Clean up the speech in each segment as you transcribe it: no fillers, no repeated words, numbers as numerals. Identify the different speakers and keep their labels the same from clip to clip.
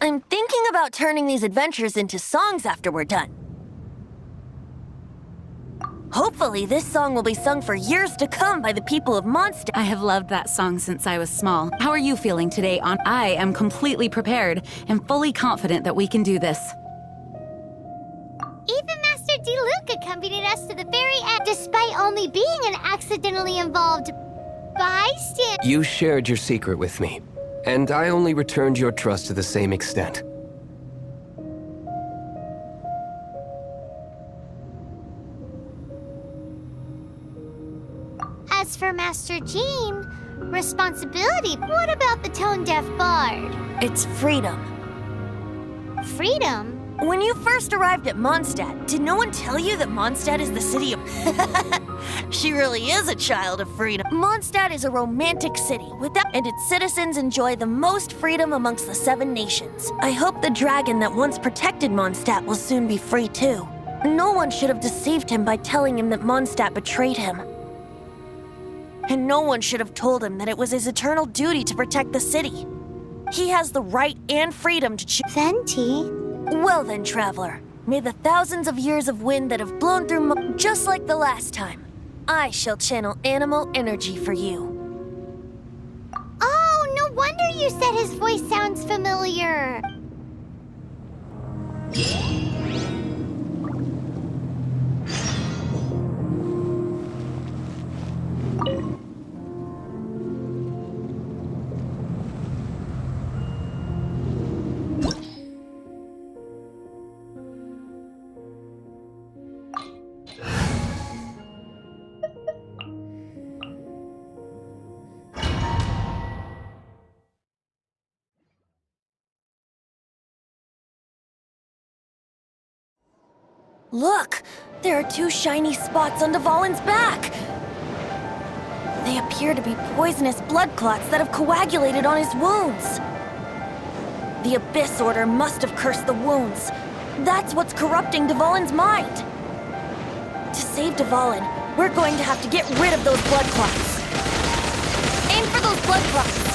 Speaker 1: I'm thinking about turning these adventures into songs after we're done. Hopefully, this song will be sung for years to come by the people of Mondstadt.
Speaker 2: I have loved that song since I was small. How are you feeling today, I am completely prepared and fully confident that we can do this.
Speaker 3: Even Master Diluc accompanied us to the very end, despite only being an accidentally involved bystander.
Speaker 4: You shared your secret with me, and I only returned your trust to the same extent.
Speaker 3: As for Master Jean, responsibility, what about the tone-deaf bard?
Speaker 1: It's freedom.
Speaker 3: Freedom?
Speaker 1: When you first arrived at Mondstadt, did no one tell you that Mondstadt is the city of... She really is a child of freedom. Mondstadt is a romantic city, and its citizens enjoy the most freedom amongst the 7 nations. I hope the dragon that once protected Mondstadt will soon be free too. No one should have deceived him by telling him that Mondstadt betrayed him. And no one should have told him that it was his eternal duty to protect the city. He has the right and freedom to choose.
Speaker 3: Venti?
Speaker 1: Well then, traveler, may the thousands of years of wind that have blown through just like the last time, I shall channel animal energy for you.
Speaker 3: Oh, no wonder you said his voice sounds familiar.
Speaker 1: Look! There are 2 shiny spots on Dvalin's back! They appear to be poisonous blood clots that have coagulated on his wounds. The Abyss Order must have cursed the wounds. That's what's corrupting Dvalin's mind. To save Dvalin, we're going to have to get rid of those blood clots. Aim for those blood clots!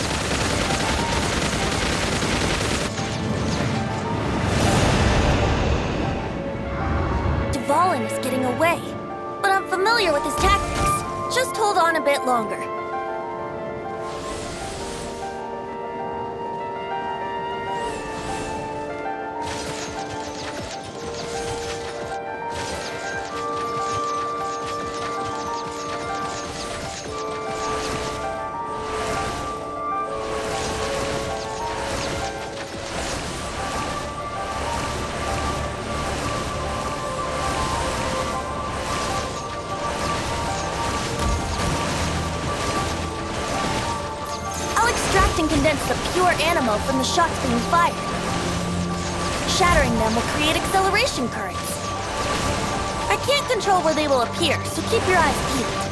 Speaker 1: Dvalin is getting away, but I'm familiar with his tactics. Just hold on a bit longer. And condense the pure animal from the shots being fired. Shattering them will create acceleration currents. I can't control where they will appear, so keep your eyes peeled.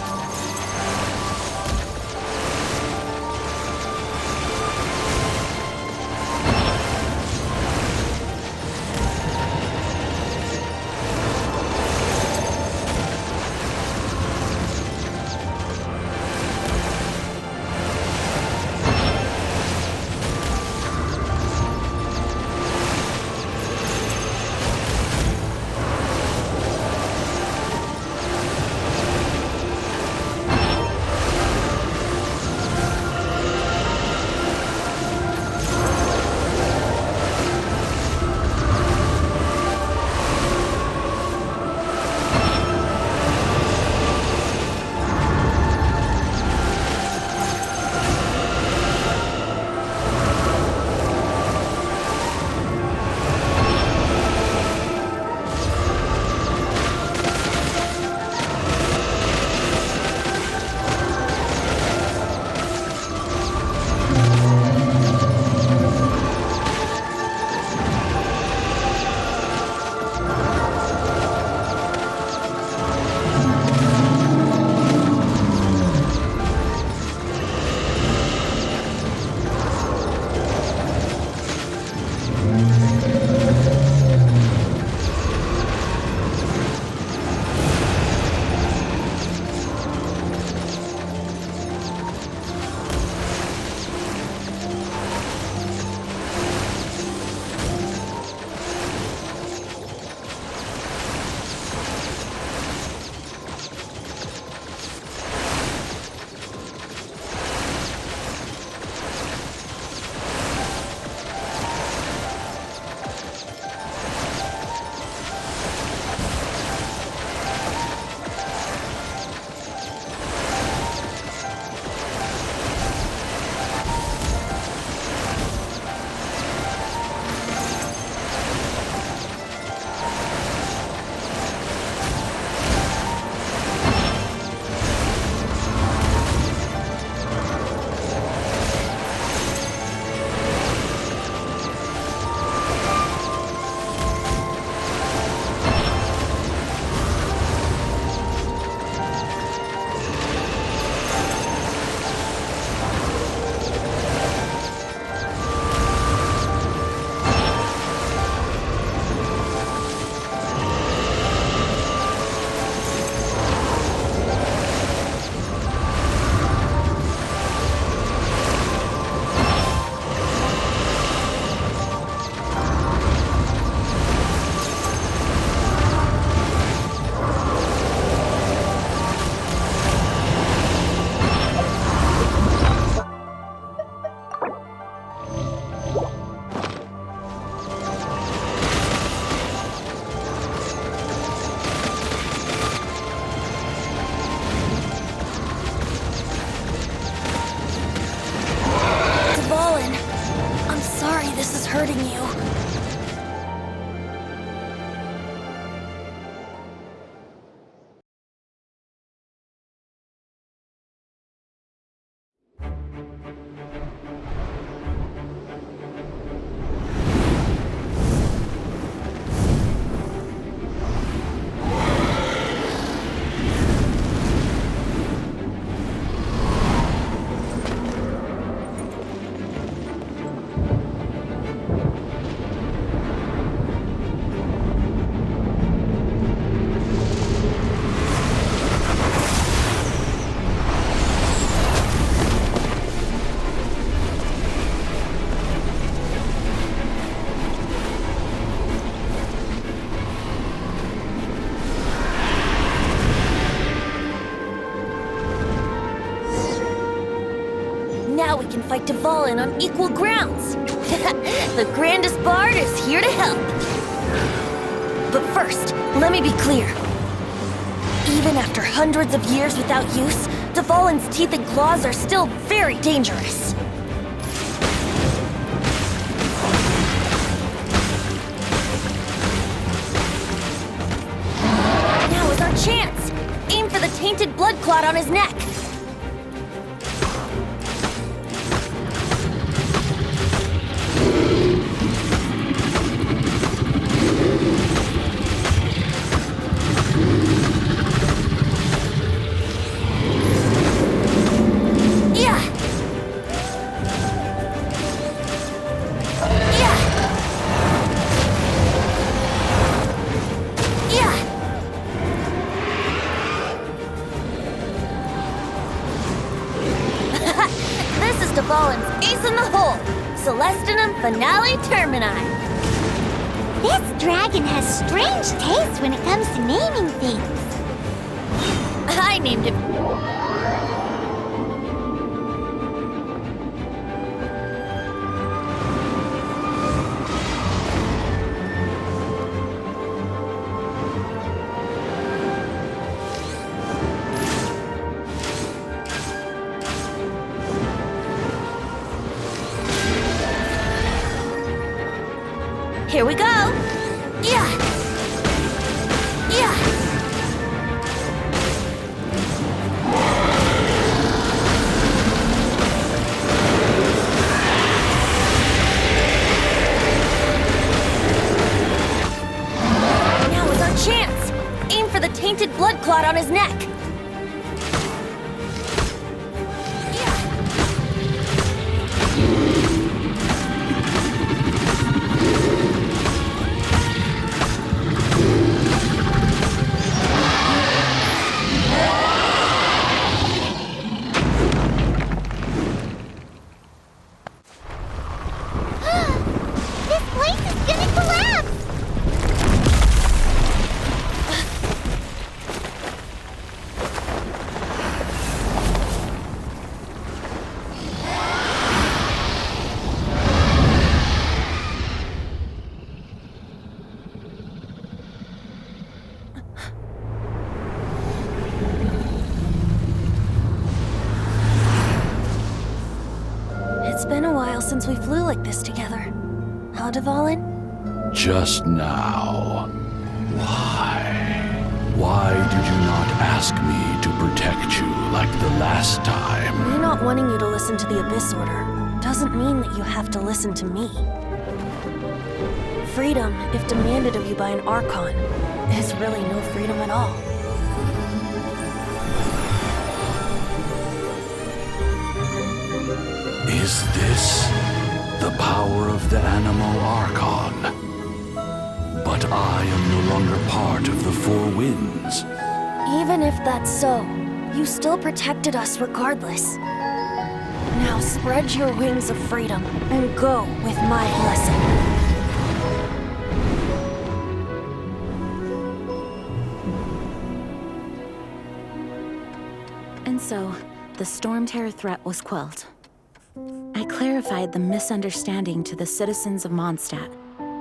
Speaker 1: Now we can fight Dvalin on equal grounds. The grandest bard is here to help. But first, let me be clear. Even after hundreds of years without use, Dvalin's teeth and claws are still very dangerous. Now is our chance. Aim for the tainted blood clot on his neck. Dvalin's ace in the hole, Celestinum Finale Termini.
Speaker 3: This dragon has strange taste when it comes to naming things.
Speaker 1: I named it. Here we go! Yeah! Yeah! Now is our chance! Aim for the tainted blood clot on his neck! It's been a while since we flew like this together. Huh, Dvalin?
Speaker 5: Just now. Why? Why did you not ask me to protect you like the last time?
Speaker 1: Me not wanting you to listen to the Abyss Order doesn't mean that you have to listen to me. Freedom, if demanded of you by an Archon, is really no freedom at all.
Speaker 5: Is this the power of the Animo Archon? But I am no longer part of the Four Winds.
Speaker 1: Even if that's so, you still protected us regardless. Now spread your wings of freedom and go with my blessing.
Speaker 2: And so, the Storm Terror threat was quelled. I clarified the misunderstanding to the citizens of Mondstadt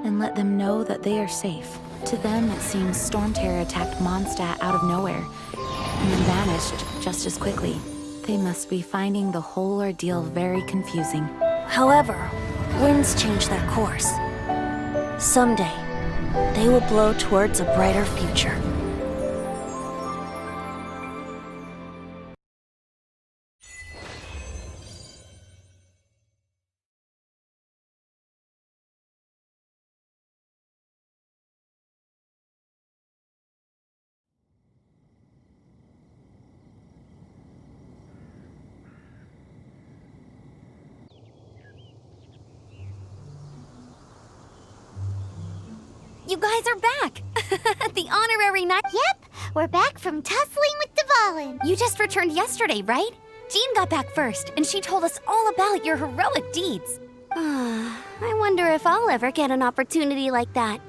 Speaker 2: and let them know that they are safe. To them, it seems Storm Terror attacked Mondstadt out of nowhere and then vanished just as quickly. They must be finding the whole ordeal very confusing.
Speaker 1: However, winds change their course. Someday, they will blow towards a brighter future.
Speaker 6: You guys are back! The honorary knight.
Speaker 3: Yep, we're back from tussling with Dvalin.
Speaker 6: You just returned yesterday, right? Jean got back first, and she told us all about your heroic deeds. I wonder if I'll ever get an opportunity like that.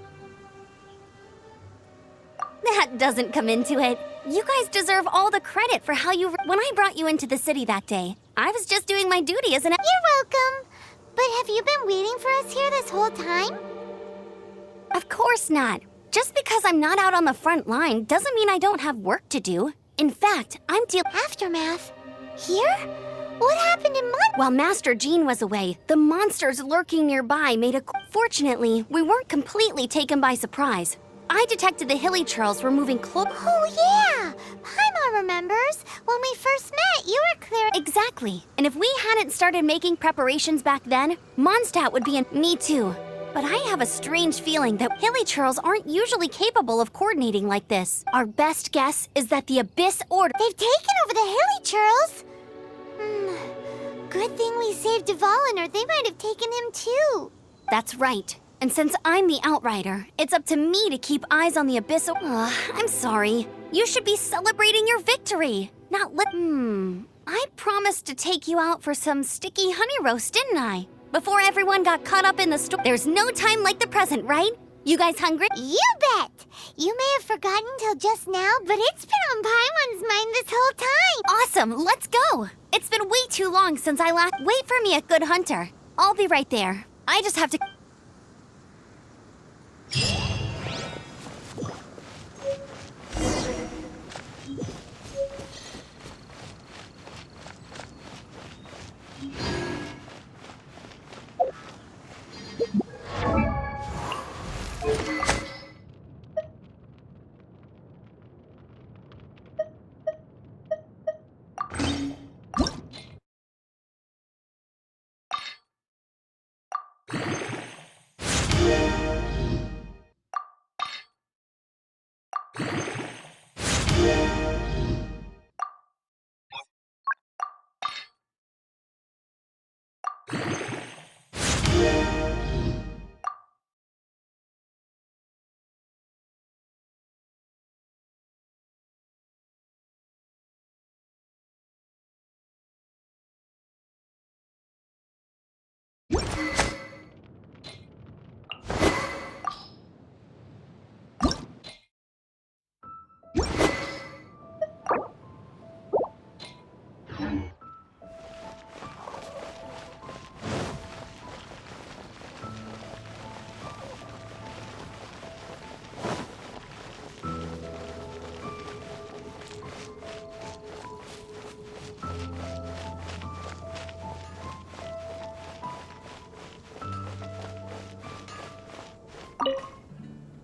Speaker 6: That doesn't come into it. You guys deserve all the credit for how you... When I brought you into the city that day, I was just doing my duty as an...
Speaker 3: You're welcome. But have you been waiting for us here this whole time?
Speaker 6: Of course not. Just because I'm not out on the front line doesn't mean I don't have work to do. In fact, I'm dealing...
Speaker 3: Aftermath? Here? What happened in
Speaker 6: While Master Jean was away, the monsters lurking nearby made a... Fortunately, we weren't completely taken by surprise. I detected the hilly churls were moving close.
Speaker 3: Oh, yeah! Paimon remembers. When we first met, you were clear...
Speaker 6: Exactly. And if we hadn't started making preparations back then, Mondstadt would be in... Me too. But I have a strange feeling that hilly churls aren't usually capable of coordinating like this. Our best guess is that the Abyss Order...
Speaker 3: They've taken over the hilly churls? Good thing we saved Dvalin, or they might have taken him too.
Speaker 6: That's right. And since I'm the Outrider, it's up to me to keep eyes on the Abyss. I'm sorry. You should be celebrating your victory, not I promised to take you out for some sticky honey roast, didn't I? Before everyone got caught up in the storm. There's no time like the present, right? You guys hungry?
Speaker 3: You bet! You may have forgotten till just now, but it's been on Paimon's mind this whole time.
Speaker 6: Awesome, let's go! It's been way too long since I last... Wait for me at Good Hunter. I'll be right there. I just have to...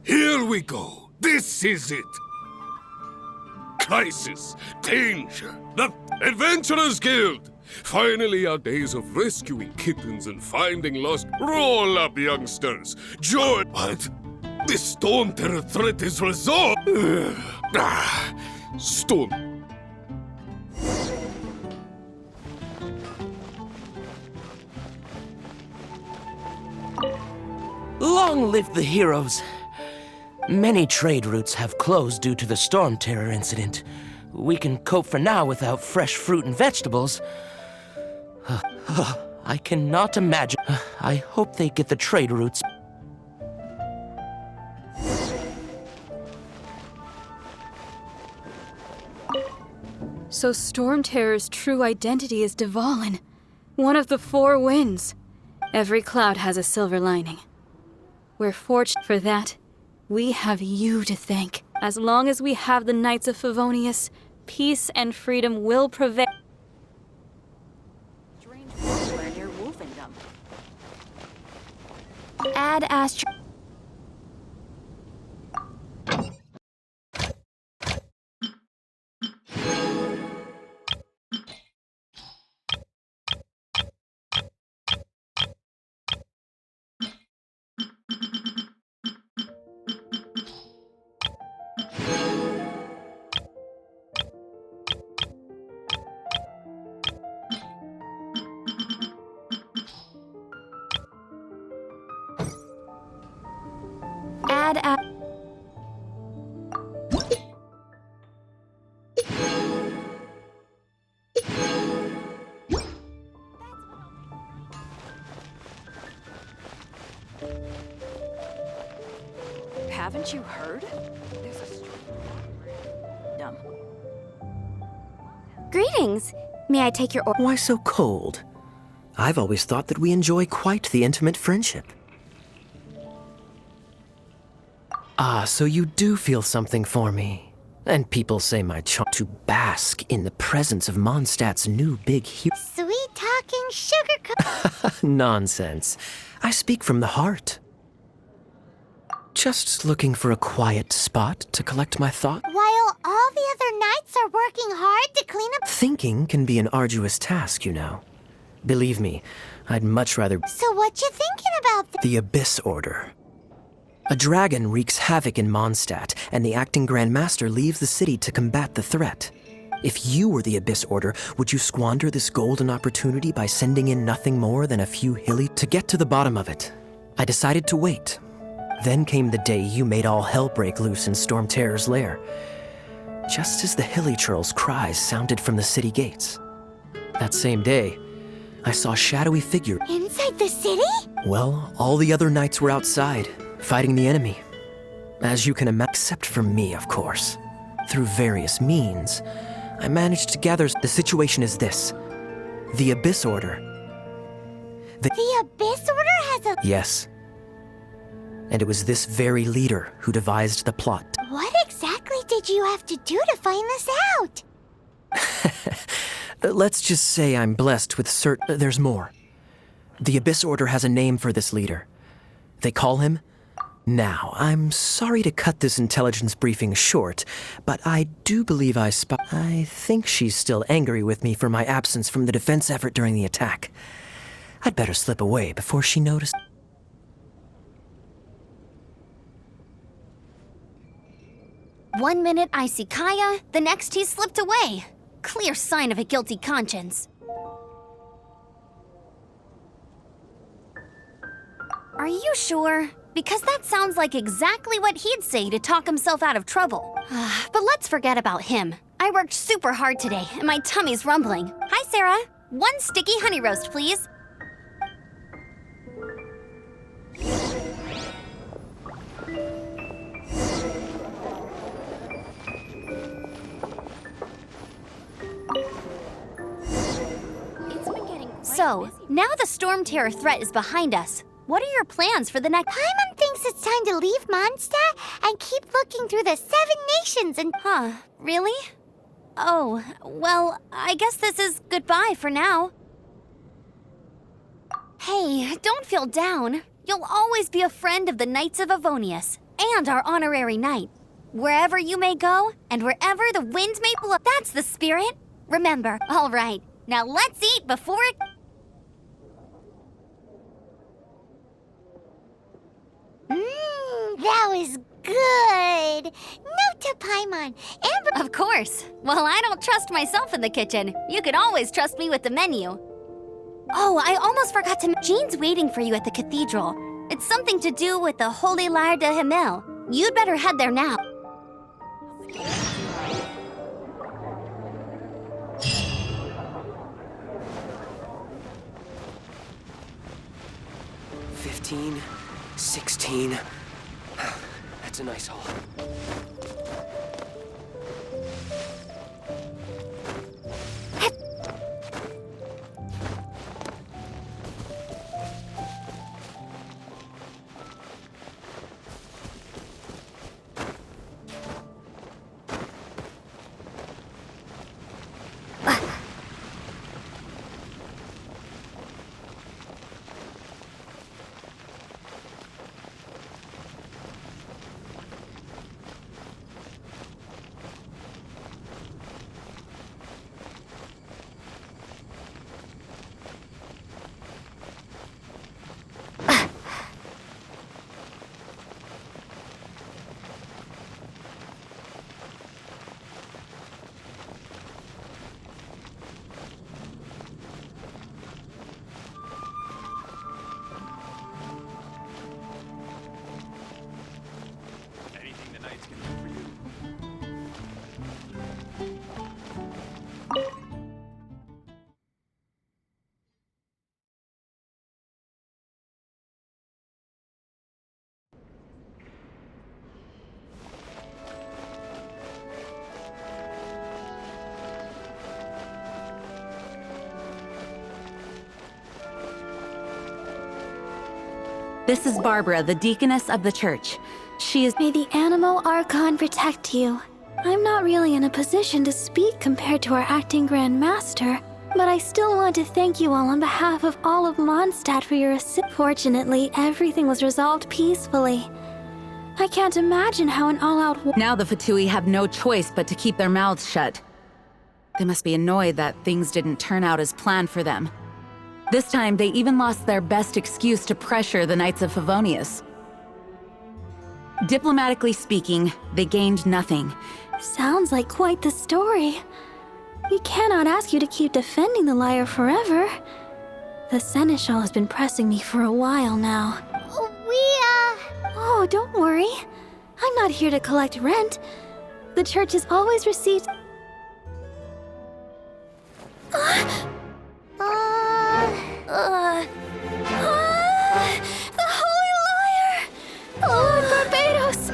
Speaker 7: Here we go. This is it. Crisis, danger, the Adventurers Guild. Finally, our days of rescuing kittens and finding lost. Roll up, youngsters. Joy. What? The Storm Terror threat is resolved. Storm.
Speaker 8: Long live the heroes. Many trade routes have closed due to the Storm Terror incident. We can cope for now without fresh fruit and vegetables. I cannot imagine. I hope they get the trade routes.
Speaker 9: So Storm Terror's true identity is Dvalin, one of the four winds. Every cloud has a silver lining. We're fortunate for that. We have you to thank. As long as we have the Knights of Favonius, peace and freedom will prevail.
Speaker 2: Strange where near Wolfendom.
Speaker 6: Add Astro...
Speaker 10: Haven't you heard? There's a dumb.
Speaker 6: Greetings. May I take your order?
Speaker 11: Why so cold? I've always thought that we enjoy quite the intimate friendship. Ah, so you do feel something for me. And people say my charm to bask in the presence of Mondstadt's new big hero.
Speaker 3: Sweet talking sugar
Speaker 11: Nonsense. I speak from the heart. Just looking for a quiet spot to collect my thoughts.
Speaker 3: While all the other knights are working hard to clean up.
Speaker 11: Thinking can be an arduous task, you know. Believe me, I'd much rather.
Speaker 3: So what you thinking about?
Speaker 11: The Abyss Order. A dragon wreaks havoc in Mondstadt, and the acting Grand Master leaves the city to combat the threat. If you were the Abyss Order, would you squander this golden opportunity by sending in nothing more than a few hilly? To get to the bottom of it, I decided to wait. Then came the day you made all hell break loose in Storm Terror's lair. Just as the hilly churl's cries sounded from the city gates. That same day, I saw a shadowy figure.
Speaker 3: Inside the city?
Speaker 11: Well, all the other knights were outside, fighting the enemy. As you can imagine, except for me, of course. Through various means, I managed to gather. The situation is this. The Abyss Order.
Speaker 3: The Abyss Order has a...
Speaker 11: Yes. And it was this very leader who devised the plot.
Speaker 3: What exactly did you have to do to find this out?
Speaker 11: Let's just say I'm blessed with there's more. The Abyss Order has a name for this leader. They call him... Now, I'm sorry to cut this intelligence briefing short, but I do believe I think she's still angry with me for my absence from the defense effort during the attack. I'd better slip away before she noticed.
Speaker 6: One minute I see Kaya, the next he slipped away. Clear sign of a guilty conscience. Are you sure? Because that sounds like exactly what he'd say to talk himself out of trouble. But let's forget about him. I worked super hard today, and my tummy's rumbling. Hi, Sarah. 1 sticky honey roast, please. So, now the Storm Terror threat is behind us. What are your plans for the next?
Speaker 3: Paimon thinks it's time to leave Mondstadt and keep looking through the 7 nations and...
Speaker 6: Huh, really? Oh, well, I guess this is goodbye for now. Hey, don't feel down. You'll always be a friend of the Knights of Avonius, and our honorary knight. Wherever you may go, and wherever the winds may blow, that's the spirit. Remember, all right, now let's eat before it...
Speaker 3: That was good. Note to Paimon. Amber...
Speaker 6: Of course. Well, I don't trust myself in the kitchen. You can always trust me with the menu. Oh, I almost forgot to... Jean's waiting for you at the cathedral. It's something to do with the Holy Lyre de Himmel. You'd better head there now.
Speaker 4: $15, $16. That's a nice haul.
Speaker 2: This is Barbara, the deaconess of the church. She is—
Speaker 12: May the Animo Archon protect you. I'm not really in a position to speak compared to our acting Grand Master, but I still want to thank you all on behalf of all of Mondstadt for your assist. Fortunately, everything was resolved peacefully. I can't imagine how an all-out war—
Speaker 2: Now the Fatui have no choice but to keep their mouths shut. They must be annoyed that things didn't turn out as planned for them. This time, they even lost their best excuse to pressure the Knights of Favonius. Diplomatically speaking, they gained nothing.
Speaker 12: Sounds like quite the story. We cannot ask you to keep defending the liar forever. The Seneschal has been pressing me for a while now. Oh, don't worry. I'm not here to collect rent. The church has always received— The Holy Liar! Lord Barbados!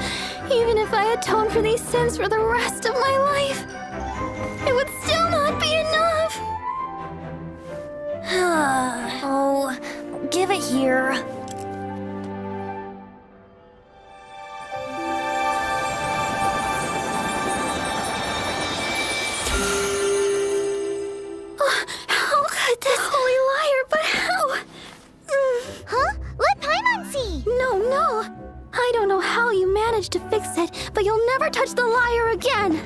Speaker 12: Even if I atone for these sins for the rest of my life, it would still not be enough!
Speaker 1: Oh, give it here.
Speaker 12: How could this Holy Liar, but how?
Speaker 3: Huh? Let Paimon see!
Speaker 12: No. I don't know how you managed to fix it, but you'll never touch the liar again!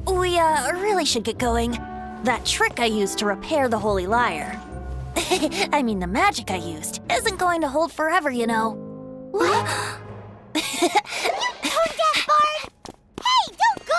Speaker 1: We, really should get going. That trick I used to repair the Holy Liar. I mean, the magic I used isn't going to hold forever, you know.
Speaker 3: What? You tone deaf, Bard! Hey, don't go!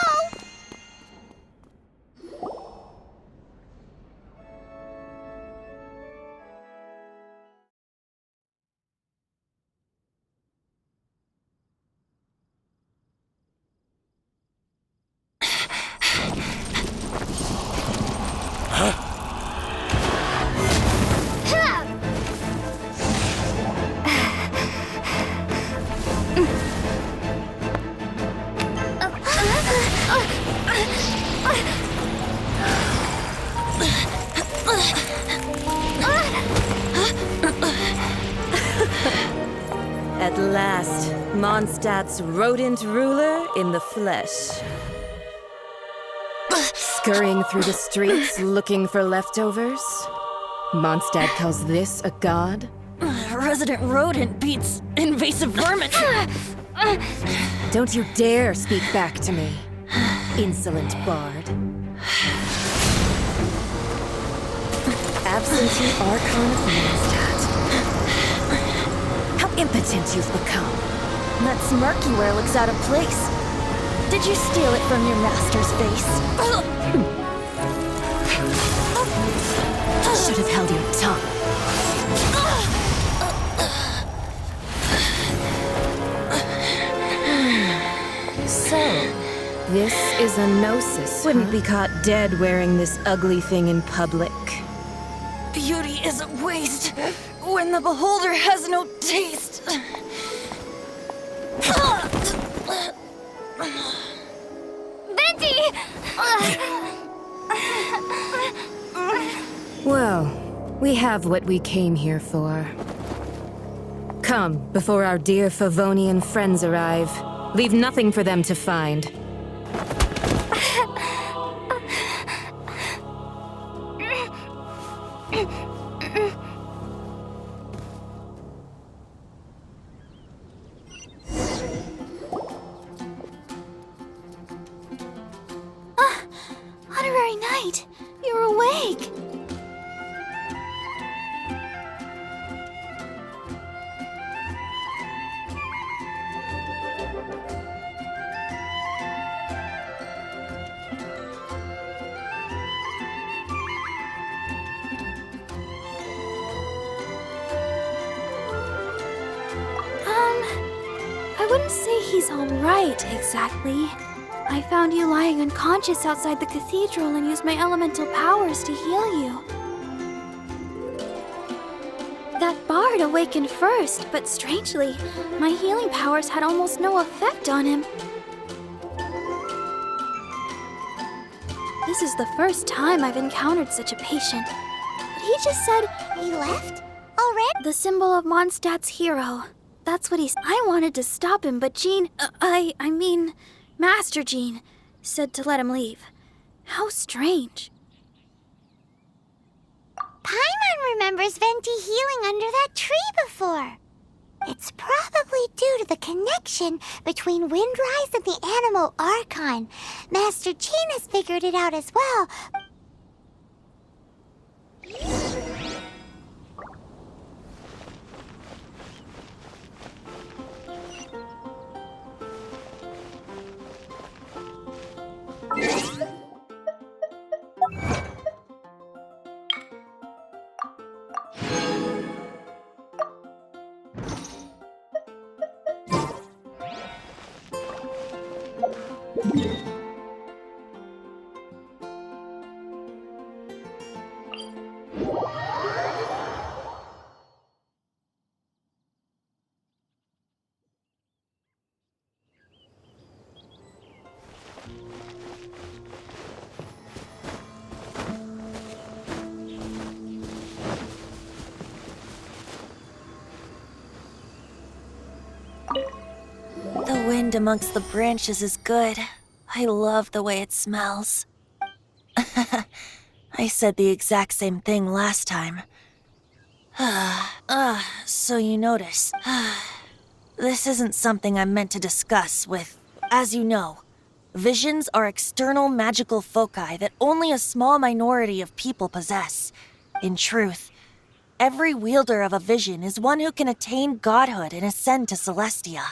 Speaker 13: At last, Mondstadt's rodent ruler in the flesh. Scurrying through the streets looking for leftovers? Mondstadt calls this a god?
Speaker 1: Resident rodent beats invasive vermin.
Speaker 13: Don't you dare speak back to me, insolent bard. Absentee Archon of Mondstadt. How impotent you've become.
Speaker 1: That smirk you wear looks out of place. Did you steal it from your master's face?
Speaker 13: Should have held your tongue. So, this is a gnosis. Wouldn't be caught dead wearing this ugly thing in public.
Speaker 1: Beauty is a waste when the beholder has no taste.
Speaker 3: Venti!
Speaker 13: Well, we have what we came here for. Come, before our dear Favonian friends arrive. Leave nothing for them to find.
Speaker 12: Honorary Knight, you're awake! I wouldn't say he's all right, exactly. I found you lying unconscious outside the cathedral and used my elemental powers to heal you. That bard awakened first, but strangely, my healing powers had almost no effect on him. This is the first time I've encountered such a patient. But he just said
Speaker 3: He left? Already?
Speaker 12: already? The symbol of Mondstadt's hero. That's what I wanted to stop him, but Jean, I mean, Master Jean, said to let him leave. How strange.
Speaker 3: Paimon remembers Venti healing under that tree before. It's probably due to the connection between Windrise and the Animo Archon. Master Jean has figured it out as well.
Speaker 1: The wind amongst the branches is good. I love the way it smells. I said the exact same thing last time. So you notice. This isn't something I'm meant to discuss with, as you know, visions are external magical foci that only a small minority of people possess. In truth, every wielder of a vision is one who can attain godhood and ascend to Celestia.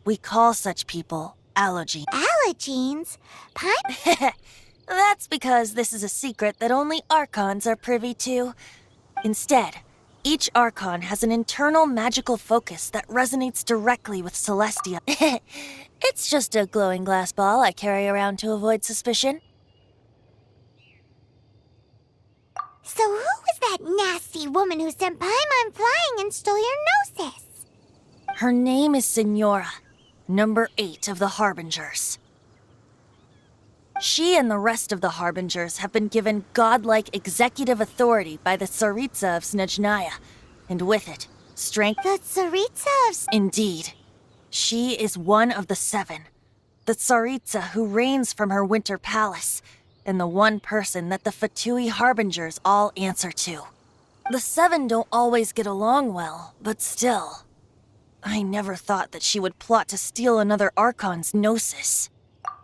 Speaker 1: We call such people Allogenes.
Speaker 3: Allogenes?
Speaker 1: That's because this is a secret that only Archons are privy to. Instead, each Archon has an internal magical focus that resonates directly with Celestia. It's just a glowing glass ball I carry around to avoid suspicion.
Speaker 3: So who was that nasty woman who sent Paimon flying and stole your Gnosis?
Speaker 1: Her name is Signora, number 8 of the Harbingers. She and the rest of the Harbingers have been given godlike executive authority by the Tsaritsa of Snezhnaya, and with it, strength.
Speaker 3: The Tsaritsa of...
Speaker 1: Indeed. She is one of the 7, the Tsaritsa who reigns from her winter palace, and the one person that the Fatui Harbingers all answer to. The 7 don't always get along well, but still. I never thought that she would plot to steal another Archon's Gnosis.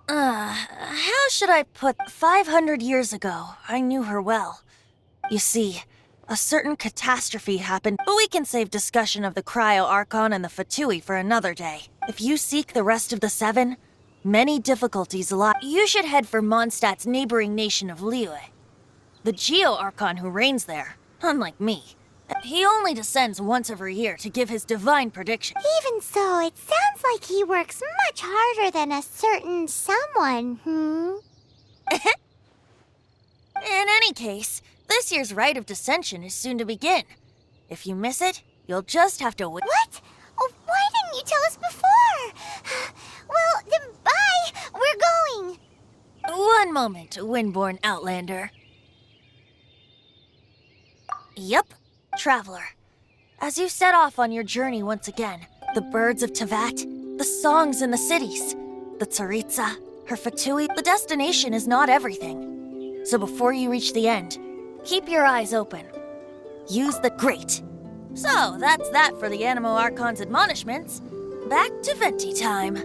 Speaker 1: How should I put... 500 years ago, I knew her well. You see, a certain catastrophe happened, but we can save discussion of the Cryo Archon and the Fatui for another day. If you seek the rest of the 7, many difficulties lie. You should head for Mondstadt's neighboring nation of Liyue. The Geo Archon who reigns there, unlike me, he only descends once every year to give his divine prediction.
Speaker 3: Even so, it sounds like he works much harder than a certain someone,
Speaker 1: In any case, this year's rite of descension is soon to begin. If you miss it, you'll just have to wait.
Speaker 3: What? Oh, why didn't you tell us before? Well, then bye! We're going!
Speaker 1: One moment, Windborn Outlander. Yep. Traveler, as you set off on your journey once again, the birds of Tevat, the songs in the cities, the Tsaritsa, her Fatui, the destination is not everything. So before you reach the end, keep your eyes open. Use the great. So that's that for the Animo Archon's admonishments. Back to Venti time.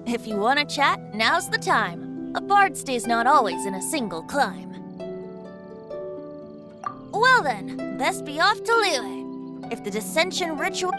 Speaker 1: If you want to chat, now's the time. A bard stays not always in a single clime. Well then, best be off to Liyue. If the dissension ritual...